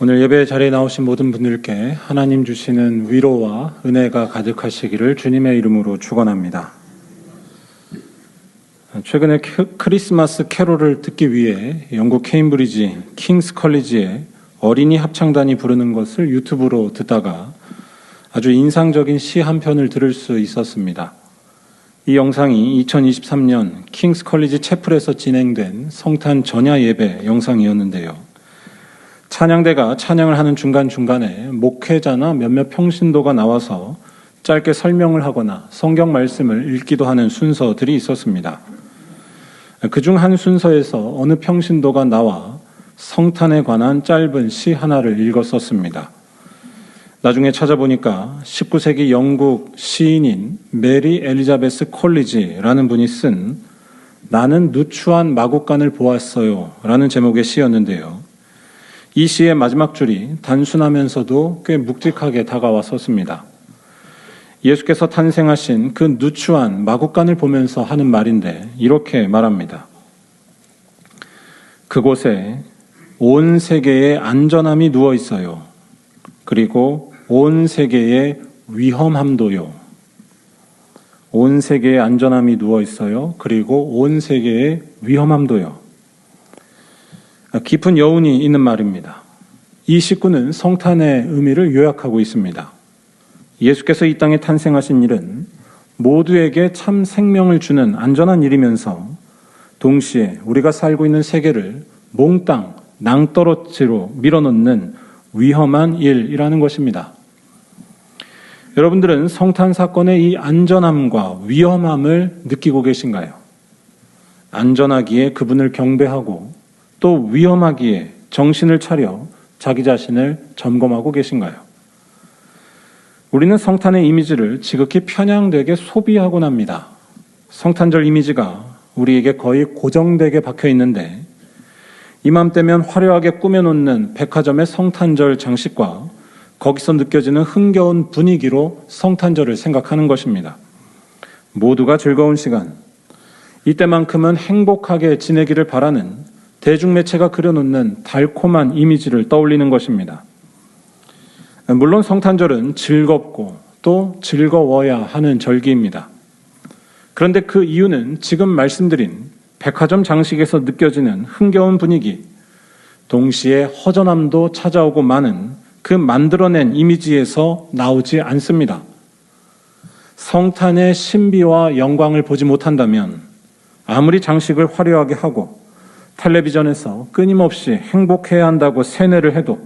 오늘 예배 자리에 나오신 모든 분들께 하나님 주시는 위로와 은혜가 가득하시기를 주님의 이름으로 축원합니다. 최근에 크리스마스 캐롤을 듣기 위해 영국 케임브리지 킹스 컬리지의 어린이 합창단이 부르는 것을 유튜브로 듣다가 아주 인상적인 시 한 편을 들을 수 있었습니다. 이 영상이 2023년 킹스 컬리지 채플에서 진행된 성탄 전야 예배 영상이었는데요. 찬양대가 찬양을 하는 중간중간에 목회자나 몇몇 평신도가 나와서 짧게 설명을 하거나 성경 말씀을 읽기도 하는 순서들이 있었습니다. 그중 한 순서에서 어느 평신도가 나와 성탄에 관한 짧은 시 하나를 읽었었습니다. 나중에 찾아보니까 19세기 영국 시인인 메리 엘리자베스 콜리지라는 분이 쓴 나는 누추한 마구간을 보았어요 라는 제목의 시였는데요. 이 시의 마지막 줄이 단순하면서도 꽤 묵직하게 다가왔었습니다. 예수께서 탄생하신 그 누추한 마구간을 보면서 하는 말인데 이렇게 말합니다. 그곳에 온 세계의 안전함이 누워 있어요. 그리고 온 세계의 위험함도요. 온 세계의 안전함이 누워 있어요. 그리고 온 세계의 위험함도요. 깊은 여운이 있는 말입니다. 이 식구는 성탄의 의미를 요약하고 있습니다. 예수께서 이 땅에 탄생하신 일은 모두에게 참 생명을 주는 안전한 일이면서 동시에 우리가 살고 있는 세계를 몽땅 낭떠러지로 밀어넣는 위험한 일이라는 것입니다. 여러분들은 성탄 사건의 이 안전함과 위험함을 느끼고 계신가요? 안전하기에 그분을 경배하고 또 위험하기에 정신을 차려 자기 자신을 점검하고 계신가요? 우리는 성탄의 이미지를 지극히 편향되게 소비하곤 합니다. 성탄절 이미지가 우리에게 거의 고정되게 박혀 있는데 이맘때면 화려하게 꾸며놓는 백화점의 성탄절 장식과 거기서 느껴지는 흥겨운 분위기로 성탄절을 생각하는 것입니다. 모두가 즐거운 시간, 이때만큼은 행복하게 지내기를 바라는 대중매체가 그려놓는 달콤한 이미지를 떠올리는 것입니다. 물론 성탄절은 즐겁고 또 즐거워야 하는 절기입니다. 그런데 그 이유는 지금 말씀드린 백화점 장식에서 느껴지는 흥겨운 분위기, 동시에 허전함도 찾아오고 마는 그 만들어낸 이미지에서 나오지 않습니다. 성탄의 신비와 영광을 보지 못한다면 아무리 장식을 화려하게 하고 텔레비전에서 끊임없이 행복해야 한다고 세뇌를 해도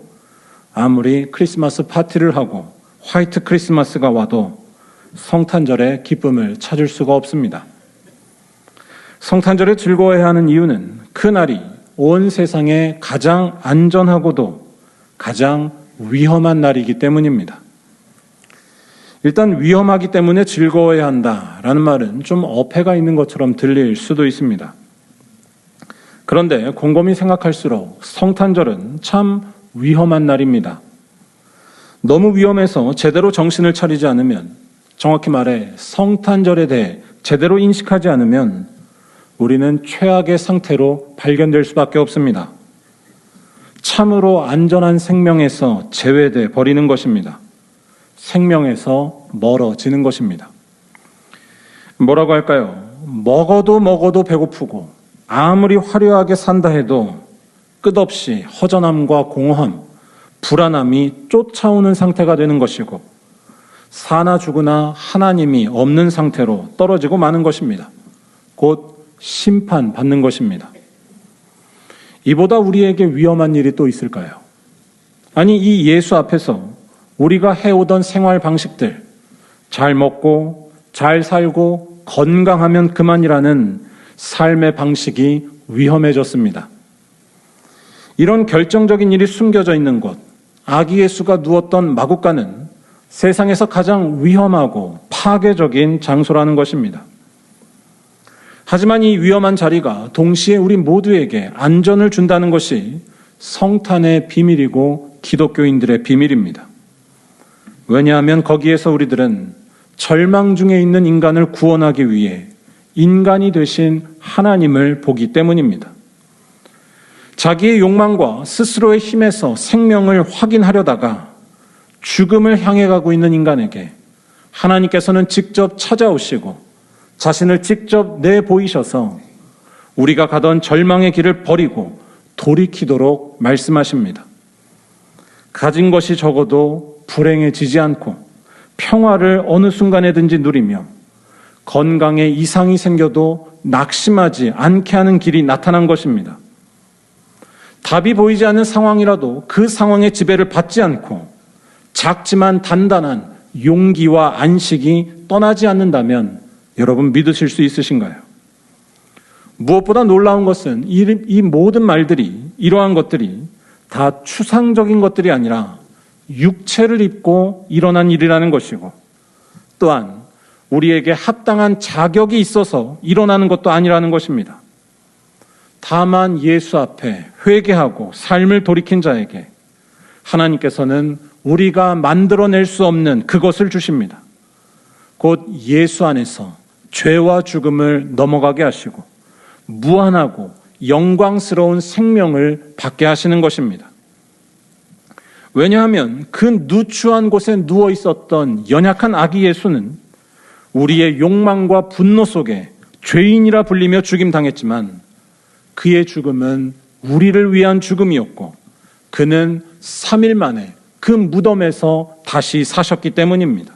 아무리 크리스마스 파티를 하고 화이트 크리스마스가 와도 성탄절의 기쁨을 찾을 수가 없습니다. 성탄절에 즐거워해야 하는 이유는 그날이 온 세상에 가장 안전하고도 가장 위험한 날이기 때문입니다. 일단 위험하기 때문에 즐거워해야 한다라는 말은 좀 어폐가 있는 것처럼 들릴 수도 있습니다. 그런데 곰곰이 생각할수록 성탄절은 참 위험한 날입니다. 너무 위험해서 제대로 정신을 차리지 않으면, 정확히 말해 성탄절에 대해 제대로 인식하지 않으면 우리는 최악의 상태로 발견될 수밖에 없습니다. 참으로 안전한 생명에서 제외돼 버리는 것입니다. 생명에서 멀어지는 것입니다. 뭐라고 할까요? 먹어도 배고프고 아무리 화려하게 산다 해도 끝없이 허전함과 공허함, 불안함이 쫓아오는 상태가 되는 것이고 사나 죽으나 하나님이 없는 상태로 떨어지고 마는 것입니다. 곧 심판받는 것입니다. 이보다 우리에게 위험한 일이 또 있을까요? 아니, 이 예수 앞에서 우리가 해오던 생활 방식들, 잘 먹고 잘 살고 건강하면 그만이라는 삶의 방식이 위험해졌습니다. 이런 결정적인 일이 숨겨져 있는 곳, 아기 예수가 누웠던 마구간은 세상에서 가장 위험하고 파괴적인 장소라는 것입니다. 하지만 이 위험한 자리가 동시에 우리 모두에게 안전을 준다는 것이 성탄의 비밀이고 기독교인들의 비밀입니다. 왜냐하면 거기에서 우리들은 절망 중에 있는 인간을 구원하기 위해 인간이 되신 하나님을 보기 때문입니다. 자기의 욕망과 스스로의 힘에서 생명을 확인하려다가 죽음을 향해 가고 있는 인간에게 하나님께서는 직접 찾아오시고 자신을 직접 내보이셔서 우리가 가던 절망의 길을 버리고 돌이키도록 말씀하십니다. 가진 것이 적어도 불행해지지 않고 평화를 어느 순간에든지 누리며 건강에 이상이 생겨도 낙심하지 않게 하는 길이 나타난 것입니다. 답이 보이지 않는 상황이라도 그 상황의 지배를 받지 않고 작지만 단단한 용기와 안식이 떠나지 않는다면 여러분 믿으실 수 있으신가요? 무엇보다 놀라운 것은 이 모든 말들이, 이러한 것들이 다 추상적인 것들이 아니라 육체를 입고 일어난 일이라는 것이고, 또한 우리에게 합당한 자격이 있어서 일어나는 것도 아니라는 것입니다. 다만 예수 앞에 회개하고 삶을 돌이킨 자에게 하나님께서는 우리가 만들어낼 수 없는 그것을 주십니다. 곧 예수 안에서 죄와 죽음을 넘어가게 하시고 무한하고 영광스러운 생명을 받게 하시는 것입니다. 왜냐하면 그 누추한 곳에 누워 있었던 연약한 아기 예수는 우리의 욕망과 분노 속에 죄인이라 불리며 죽임당했지만 그의 죽음은 우리를 위한 죽음이었고 그는 3일 만에 그 무덤에서 다시 사셨기 때문입니다.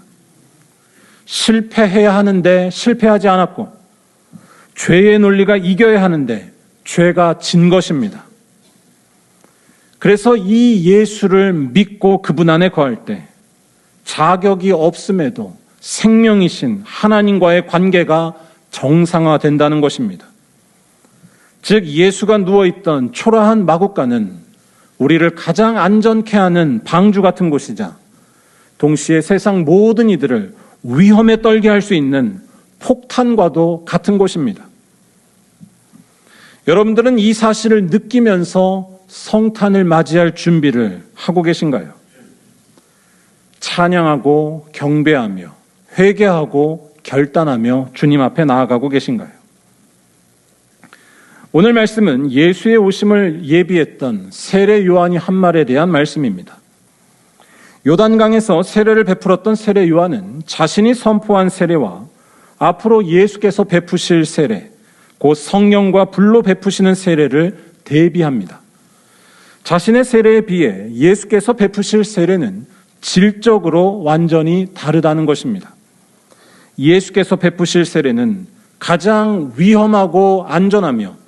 실패해야 하는데 실패하지 않았고 죄의 논리가 이겨야 하는데 죄가 진 것입니다. 그래서 이 예수를 믿고 그분 안에 거할 때 자격이 없음에도 생명이신 하나님과의 관계가 정상화된다는 것입니다. 즉 예수가 누워있던 초라한 마구간은 우리를 가장 안전케 하는 방주 같은 곳이자 동시에 세상 모든 이들을 위험에 떨게 할 수 있는 폭탄과도 같은 곳입니다. 여러분들은 이 사실을 느끼면서 성탄을 맞이할 준비를 하고 계신가요? 찬양하고 경배하며 회개하고 결단하며 주님 앞에 나아가고 계신가요? 오늘 말씀은 예수의 오심을 예비했던 세례 요한이 한 말에 대한 말씀입니다. 요단강에서 세례를 베풀었던 세례 요한은 자신이 선포한 세례와 앞으로 예수께서 베푸실 세례, 곧 성령과 불로 베푸시는 세례를 대비합니다. 자신의 세례에 비해 예수께서 베푸실 세례는 질적으로 완전히 다르다는 것입니다. 예수께서 베푸실 세례는 가장 위험하고 안전하며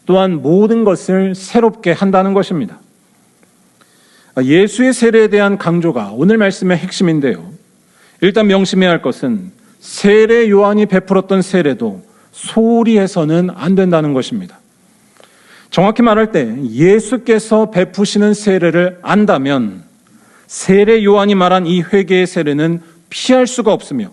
또한 모든 것을 새롭게 한다는 것입니다. 예수의 세례에 대한 강조가 오늘 말씀의 핵심인데요. 일단 명심해야 할 것은 세례 요한이 베풀었던 세례도 소홀히 해서는 안 된다는 것입니다. 정확히 말할 때 예수께서 베푸시는 세례를 안다면 세례 요한이 말한 이 회개의 세례는 피할 수가 없으며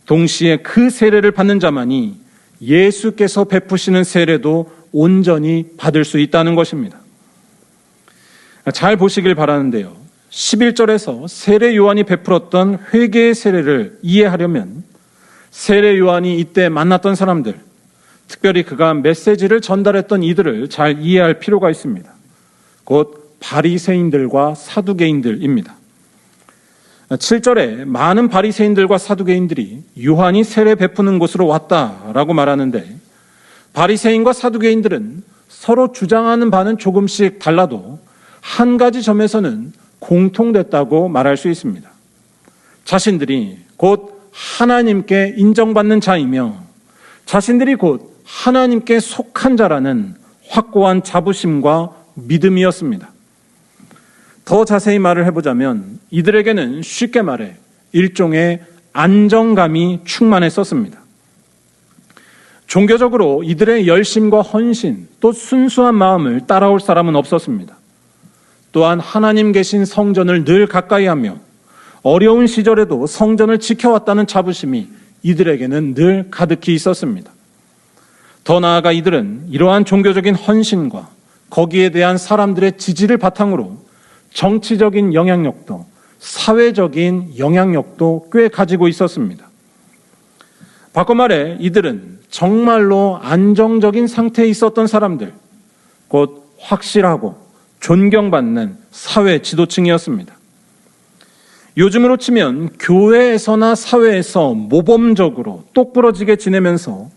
동시에 그 세례를 받는 자만이 예수께서 베푸시는 세례도 온전히 받을 수 있다는 것입니다. 잘 보시길 바라는데요. 11절에서 세례 요한이 베풀었던 회개의 세례를 이해하려면 세례 요한이 이때 만났던 사람들, 특별히 그가 메시지를 전달했던 이들을 잘 이해할 필요가 있습니다. 곧 바리새인들과 사두개인들입니다. 7절에 많은 바리새인들과 사두개인들이 요한이 세례 베푸는 곳으로 왔다라고 말하는데 바리새인과 사두개인들은 서로 주장하는 바는 조금씩 달라도 한 가지 점에서는 공통됐다고 말할 수 있습니다. 자신들이 곧 하나님께 인정받는 자이며 자신들이 곧 하나님께 속한 자라는 확고한 자부심과 믿음이었습니다. 더 자세히 말을 해보자면 이들에게는 쉽게 말해 일종의 안정감이 충만했었습니다. 종교적으로 이들의 열심과 헌신 또 순수한 마음을 따라올 사람은 없었습니다. 또한 하나님 계신 성전을 늘 가까이하며 어려운 시절에도 성전을 지켜왔다는 자부심이 이들에게는 늘 가득히 있었습니다. 더 나아가 이들은 이러한 종교적인 헌신과 거기에 대한 사람들의 지지를 바탕으로 정치적인 영향력도 사회적인 영향력도 꽤 가지고 있었습니다. 바꿔 말해 이들은 정말로 안정적인 상태에 있었던 사람들, 곧 확실하고 존경받는 사회 지도층이었습니다. 요즘으로 치면 교회에서나 사회에서 모범적으로 똑부러지게 지내면서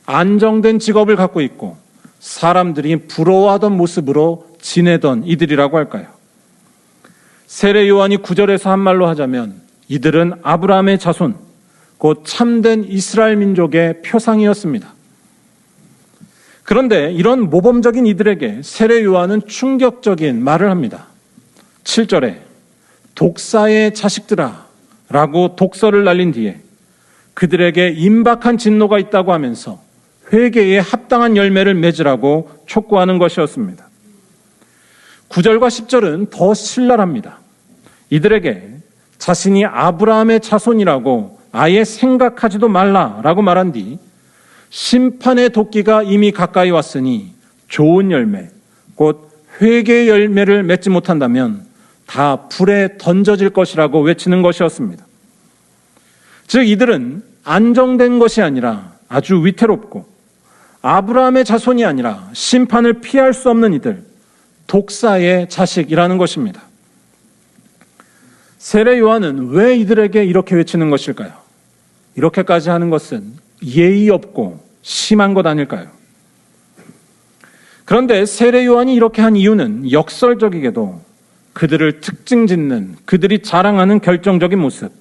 안정된 직업을 갖고 있고 사람들이 부러워하던 모습으로 지내던 이들이라고 할까요? 세례 요한이 9절에서 한 말로 하자면 이들은 아브라함의 자손, 곧 참된 이스라엘 민족의 표상이었습니다. 그런데 이런 모범적인 이들에게 세례 요한은 충격적인 말을 합니다. 7절에 독사의 자식들아 라고 독서를 날린 뒤에 그들에게 임박한 진노가 있다고 하면서 회개에 합당한 열매를 맺으라고 촉구하는 것이었습니다. 9절과 10절은 더 신랄합니다. 이들에게 자신이 아브라함의 자손이라고 아예 생각하지도 말라라고 말한 뒤 심판의 도끼가 이미 가까이 왔으니 좋은 열매, 곧 회개의 열매를 맺지 못한다면 다 불에 던져질 것이라고 외치는 것이었습니다. 즉 이들은 안정된 것이 아니라 아주 위태롭고 아브라함의 자손이 아니라 심판을 피할 수 없는 이들, 독사의 자식이라는 것입니다. 세례 요한은 왜 이들에게 이렇게 외치는 것일까요? 이렇게까지 하는 것은 예의 없고 심한 것 아닐까요? 그런데 세례 요한이 이렇게 한 이유는 역설적이게도 그들을 특징 짓는, 그들이 자랑하는 결정적인 모습,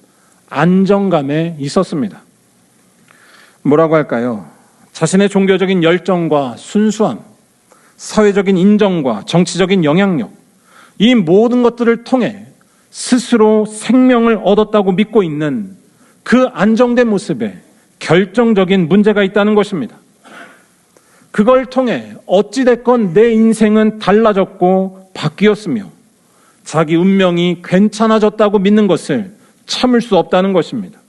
안정감에 있었습니다. 뭐라고 할까요? 자신의 종교적인 열정과 순수함, 사회적인 인정과 정치적인 영향력, 이 모든 것들을 통해 스스로 생명을 얻었다고 믿고 있는 그 안정된 모습에 결정적인 문제가 있다는 것입니다. 그걸 통해 어찌됐건 내 인생은 달라졌고 바뀌었으며 자기 운명이 괜찮아졌다고 믿는 것을 참을 수 없다는 것입니다.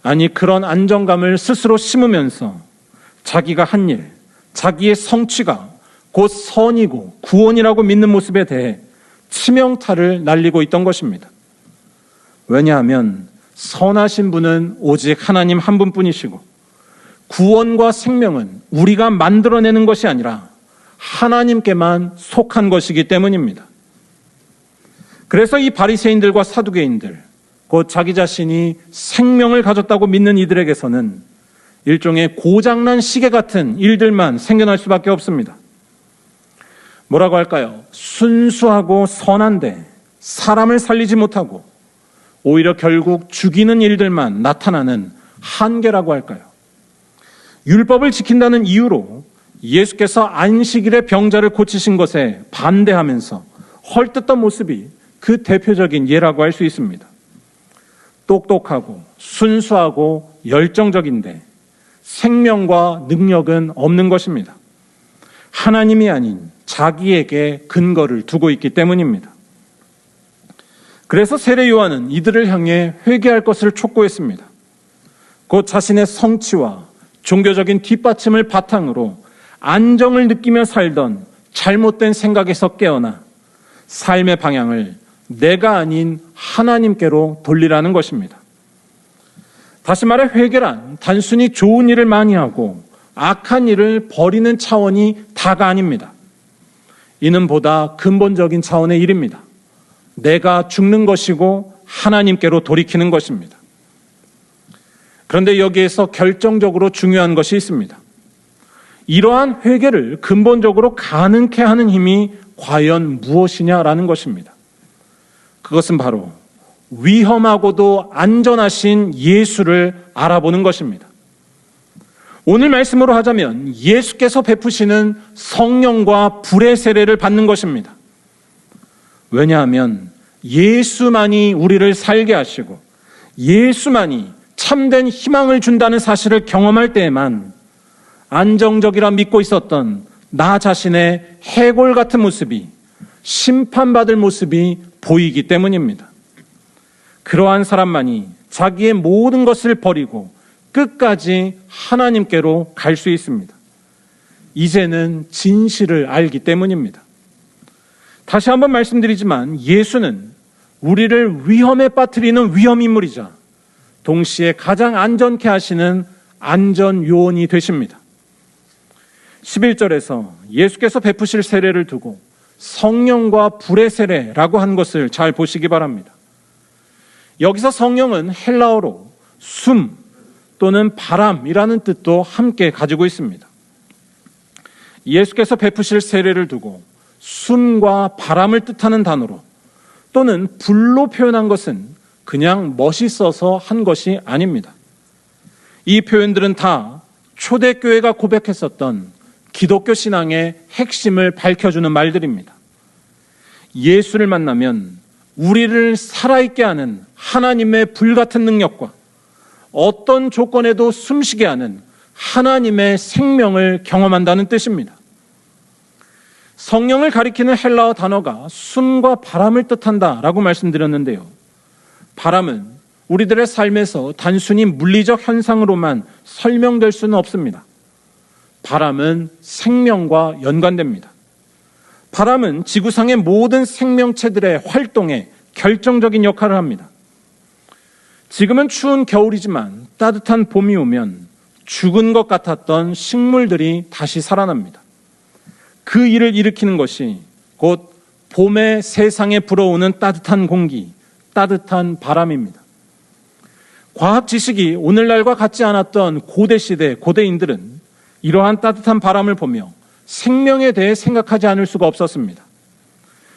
아니, 그런 안정감을 스스로 심으면서 자기가 한 일, 자기의 성취가 곧 선이고 구원이라고 믿는 모습에 대해 치명타를 날리고 있던 것입니다. 왜냐하면 선하신 분은 오직 하나님 한 분뿐이시고 구원과 생명은 우리가 만들어내는 것이 아니라 하나님께만 속한 것이기 때문입니다. 그래서 이 바리새인들과 사두개인들, 곧 자기 자신이 생명을 가졌다고 믿는 이들에게서는 일종의 고장난 시계 같은 일들만 생겨날 수밖에 없습니다. 뭐라고 할까요? 순수하고 선한데 사람을 살리지 못하고 오히려 결국 죽이는 일들만 나타나는 한계라고 할까요? 율법을 지킨다는 이유로 예수께서 안식일에 병자를 고치신 것에 반대하면서 헐뜯던 모습이 그 대표적인 예라고 할 수 있습니다. 똑똑하고 순수하고 열정적인데 생명과 능력은 없는 것입니다. 하나님이 아닌 자기에게 근거를 두고 있기 때문입니다. 그래서 세례 요한은 이들을 향해 회개할 것을 촉구했습니다. 곧 자신의 성취와 종교적인 뒷받침을 바탕으로 안정을 느끼며 살던 잘못된 생각에서 깨어나 삶의 방향을 내가 아닌 하나님께로 돌리라는 것입니다. 다시 말해 회개란 단순히 좋은 일을 많이 하고 악한 일을 버리는 차원이 다가 아닙니다. 이는 보다 근본적인 차원의 일입니다. 내가 죽는 것이고 하나님께로 돌이키는 것입니다. 그런데 여기에서 결정적으로 중요한 것이 있습니다. 이러한 회개를 근본적으로 가능케 하는 힘이 과연 무엇이냐라는 것입니다. 그것은 바로 위험하고도 안전하신 예수를 알아보는 것입니다. 오늘 말씀으로 하자면 예수께서 베푸시는 성령과 불의 세례를 받는 것입니다. 왜냐하면 예수만이 우리를 살게 하시고 예수만이 참된 희망을 준다는 사실을 경험할 때에만 안정적이라 믿고 있었던 나 자신의 해골 같은 모습이 심판받을 모습이 보이기 때문입니다. 그러한 사람만이 자기의 모든 것을 버리고 끝까지 하나님께로 갈 수 있습니다. 이제는 진실을 알기 때문입니다. 다시 한번 말씀드리지만 예수는 우리를 위험에 빠뜨리는 위험인물이자 동시에 가장 안전케 하시는 안전 요원이 되십니다. 11절에서 예수께서 베푸실 세례를 두고 성령과 불의 세례라고 한 것을 잘 보시기 바랍니다. 여기서 성령은 헬라어로 숨 또는 바람이라는 뜻도 함께 가지고 있습니다. 예수께서 베푸실 세례를 두고 숨과 바람을 뜻하는 단어로 또는 불로 표현한 것은 그냥 멋있어서 한 것이 아닙니다. 이 표현들은 다 초대교회가 고백했었던 기독교 신앙의 핵심을 밝혀주는 말들입니다. 예수를 만나면 우리를 살아있게 하는 하나님의 불같은 능력과 어떤 조건에도 숨쉬게 하는 하나님의 생명을 경험한다는 뜻입니다. 성령을 가리키는 헬라어 단어가 숨과 바람을 뜻한다라고 말씀드렸는데요. 바람은 우리들의 삶에서 단순히 물리적 현상으로만 설명될 수는 없습니다. 바람은 생명과 연관됩니다. 바람은 지구상의 모든 생명체들의 활동에 결정적인 역할을 합니다. 지금은 추운 겨울이지만 따뜻한 봄이 오면 죽은 것 같았던 식물들이 다시 살아납니다. 그 일을 일으키는 것이 곧 봄의 세상에 불어오는 따뜻한 공기, 따뜻한 바람입니다. 과학 지식이 오늘날과 같지 않았던 고대 시대 고대인들은 이러한 따뜻한 바람을 보며 생명에 대해 생각하지 않을 수가 없었습니다.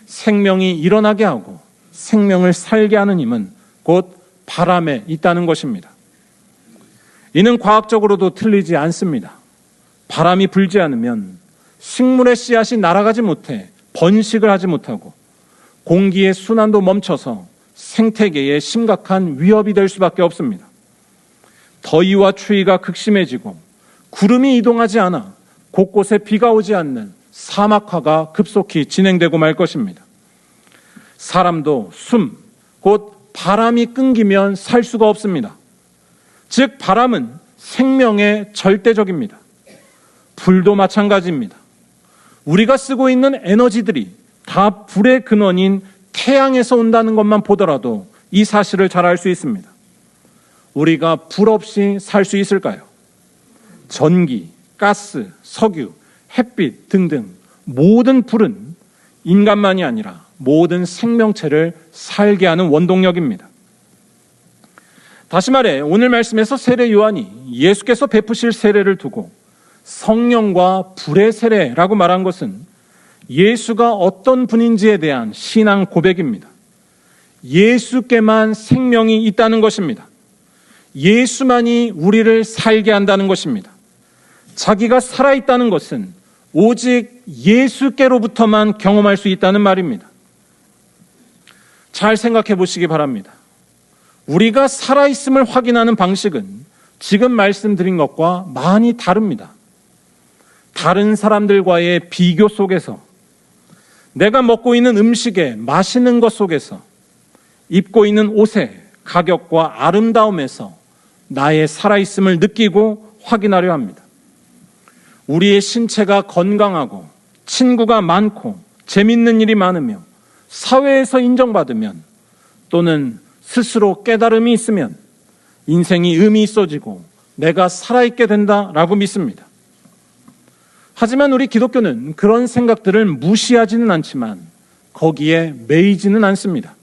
생명이 일어나게 하고 생명을 살게 하는 힘은 곧 바람에 있다는 것입니다. 이는 과학적으로도 틀리지 않습니다. 바람이 불지 않으면 식물의 씨앗이 날아가지 못해 번식을 하지 못하고 공기의 순환도 멈춰서 생태계에 심각한 위협이 될 수밖에 없습니다. 더위와 추위가 극심해지고 구름이 이동하지 않아 곳곳에 비가 오지 않는 사막화가 급속히 진행되고 말 것입니다. 사람도 숨, 곧 바람이 끊기면 살 수가 없습니다. 즉 바람은 생명의 절대적입니다. 불도 마찬가지입니다. 우리가 쓰고 있는 에너지들이 다 불의 근원인 태양에서 온다는 것만 보더라도 이 사실을 잘 알 수 있습니다. 우리가 불 없이 살 수 있을까요? 전기, 가스, 석유, 햇빛 등등 모든 불은 인간만이 아니라 모든 생명체를 살게 하는 원동력입니다. 다시 말해 오늘 말씀에서 세례 요한이 예수께서 베푸실 세례를 두고 성령과 불의 세례라고 말한 것은 예수가 어떤 분인지에 대한 신앙 고백입니다. 예수께만 생명이 있다는 것입니다. 예수만이 우리를 살게 한다는 것입니다. 자기가 살아있다는 것은 오직 예수께로부터만 경험할 수 있다는 말입니다. 잘 생각해 보시기 바랍니다. 우리가 살아있음을 확인하는 방식은 지금 말씀드린 것과 많이 다릅니다. 다른 사람들과의 비교 속에서, 내가 먹고 있는 음식에 마시는 것 속에서, 입고 있는 옷의 가격과 아름다움에서 나의 살아있음을 느끼고 확인하려 합니다. 우리의 신체가 건강하고 친구가 많고 재밌는 일이 많으며 사회에서 인정받으면 또는 스스로 깨달음이 있으면 인생이 의미 있어지고 내가 살아있게 된다라고 믿습니다. 하지만 우리 기독교는 그런 생각들을 무시하지는 않지만 거기에 매이지는 않습니다.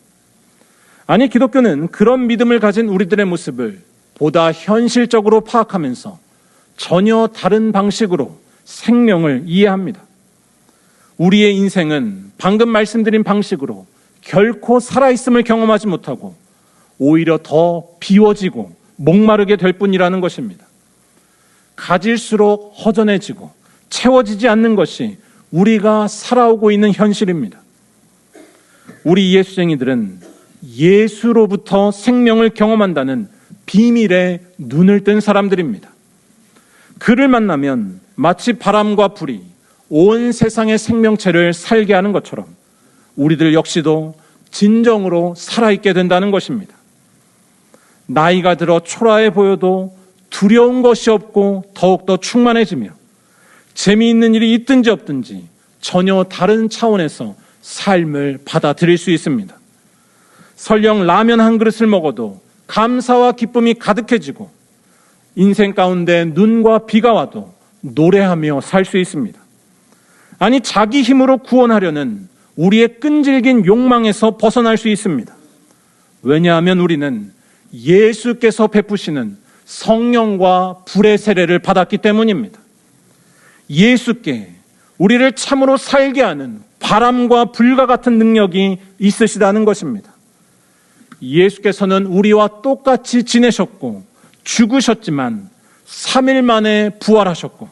아니, 기독교는 그런 믿음을 가진 우리들의 모습을 보다 현실적으로 파악하면서 전혀 다른 방식으로 생명을 이해합니다. 우리의 인생은 방금 말씀드린 방식으로 결코 살아있음을 경험하지 못하고 오히려 더 비워지고 목마르게 될 뿐이라는 것입니다. 가질수록 허전해지고 채워지지 않는 것이 우리가 살아오고 있는 현실입니다. 우리 예수쟁이들은 예수로부터 생명을 경험한다는 비밀에 눈을 뜬 사람들입니다. 그를 만나면 마치 바람과 불이 온 세상의 생명체를 살게 하는 것처럼 우리들 역시도 진정으로 살아있게 된다는 것입니다. 나이가 들어 초라해 보여도 두려운 것이 없고 더욱더 충만해지며 재미있는 일이 있든지 없든지 전혀 다른 차원에서 삶을 받아들일 수 있습니다. 설령 라면 한 그릇을 먹어도 감사와 기쁨이 가득해지고 인생 가운데 눈과 비가 와도 노래하며 살 수 있습니다. 아니, 자기 힘으로 구원하려는 우리의 끈질긴 욕망에서 벗어날 수 있습니다. 왜냐하면 우리는 예수께서 베푸시는 성령과 불의 세례를 받았기 때문입니다. 예수께 우리를 참으로 살게 하는 바람과 불과 같은 능력이 있으시다는 것입니다. 예수께서는 우리와 똑같이 지내셨고 죽으셨지만 3일 만에 부활하셨고,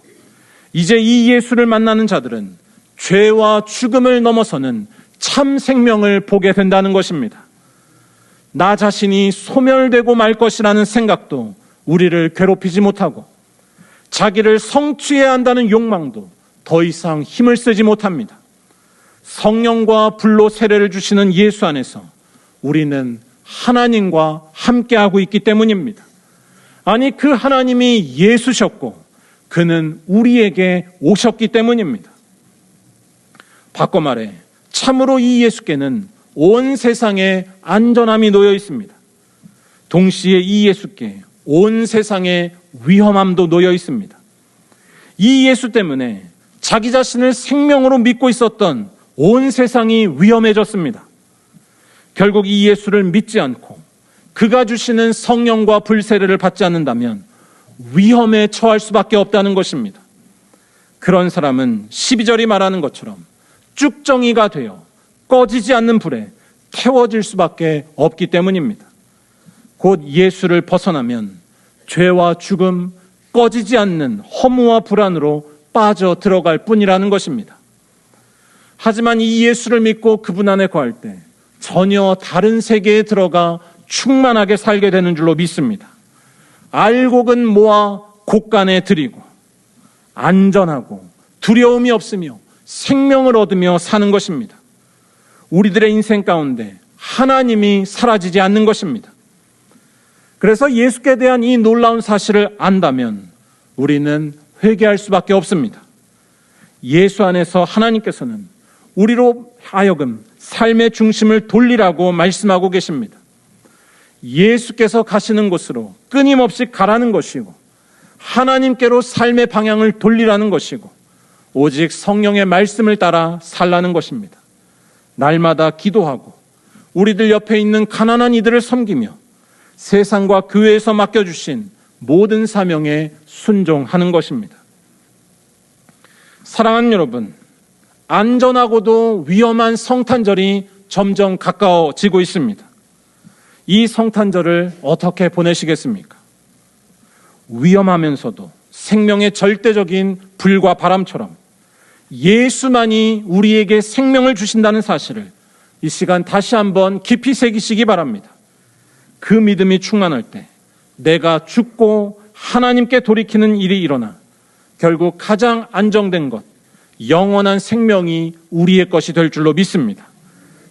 이제 이 예수를 만나는 자들은 죄와 죽음을 넘어서는 참 생명을 보게 된다는 것입니다. 나 자신이 소멸되고 말 것이라는 생각도 우리를 괴롭히지 못하고, 자기를 성취해야 한다는 욕망도 더 이상 힘을 쓰지 못합니다. 성령과 불로 세례를 주시는 예수 안에서 우리는 하나님과 함께하고 있기 때문입니다. 아니, 그 하나님이 예수셨고 그는 우리에게 오셨기 때문입니다. 바꿔 말해 참으로 이 예수께는 온 세상에 안전함이 놓여 있습니다. 동시에 이 예수께 온 세상의 위험함도 놓여 있습니다. 이 예수 때문에 자기 자신을 생명으로 믿고 있었던 온 세상이 위험해졌습니다. 결국 이 예수를 믿지 않고 그가 주시는 성령과 불세례를 받지 않는다면 위험에 처할 수밖에 없다는 것입니다. 그런 사람은 12절이 말하는 것처럼 쭉정이가 되어 꺼지지 않는 불에 태워질 수밖에 없기 때문입니다. 곧 예수를 벗어나면 죄와 죽음, 꺼지지 않는 허무와 불안으로 빠져 들어갈 뿐이라는 것입니다. 하지만 이 예수를 믿고 그분 안에 거할 때 전혀 다른 세계에 들어가 충만하게 살게 되는 줄로 믿습니다. 알곡은 모아 곡간에 들이고 안전하고 두려움이 없으며 생명을 얻으며 사는 것입니다. 우리들의 인생 가운데 하나님이 사라지지 않는 것입니다. 그래서 예수께 대한 이 놀라운 사실을 안다면 우리는 회개할 수밖에 없습니다. 예수 안에서 하나님께서는 우리로 하여금 삶의 중심을 돌리라고 말씀하고 계십니다. 예수께서 가시는 곳으로 끊임없이 가라는 것이고, 하나님께로 삶의 방향을 돌리라는 것이고, 오직 성령의 말씀을 따라 살라는 것입니다. 날마다 기도하고 우리들 옆에 있는 가난한 이들을 섬기며 세상과 교회에서 맡겨주신 모든 사명에 순종하는 것입니다. 사랑하는 여러분, 안전하고도 위험한 성탄절이 점점 가까워지고 있습니다. 이 성탄절을 어떻게 보내시겠습니까? 위험하면서도 생명의 절대적인 불과 바람처럼 예수만이 우리에게 생명을 주신다는 사실을 이 시간 다시 한번 깊이 새기시기 바랍니다. 그 믿음이 충만할 때 내가 죽고 하나님께 돌이키는 일이 일어나 결국 가장 안정된 것, 영원한 생명이 우리의 것이 될 줄로 믿습니다.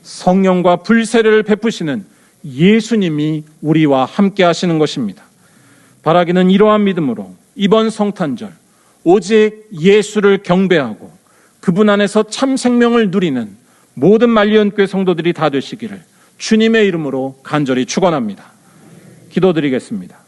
성령과 불세례를 베푸시는 예수님이 우리와 함께 하시는 것입니다. 바라기는 이러한 믿음으로 이번 성탄절 오직 예수를 경배하고 그분 안에서 참 생명을 누리는 모든 만리언교회 성도들이 다 되시기를 주님의 이름으로 간절히 축원합니다. 기도드리겠습니다.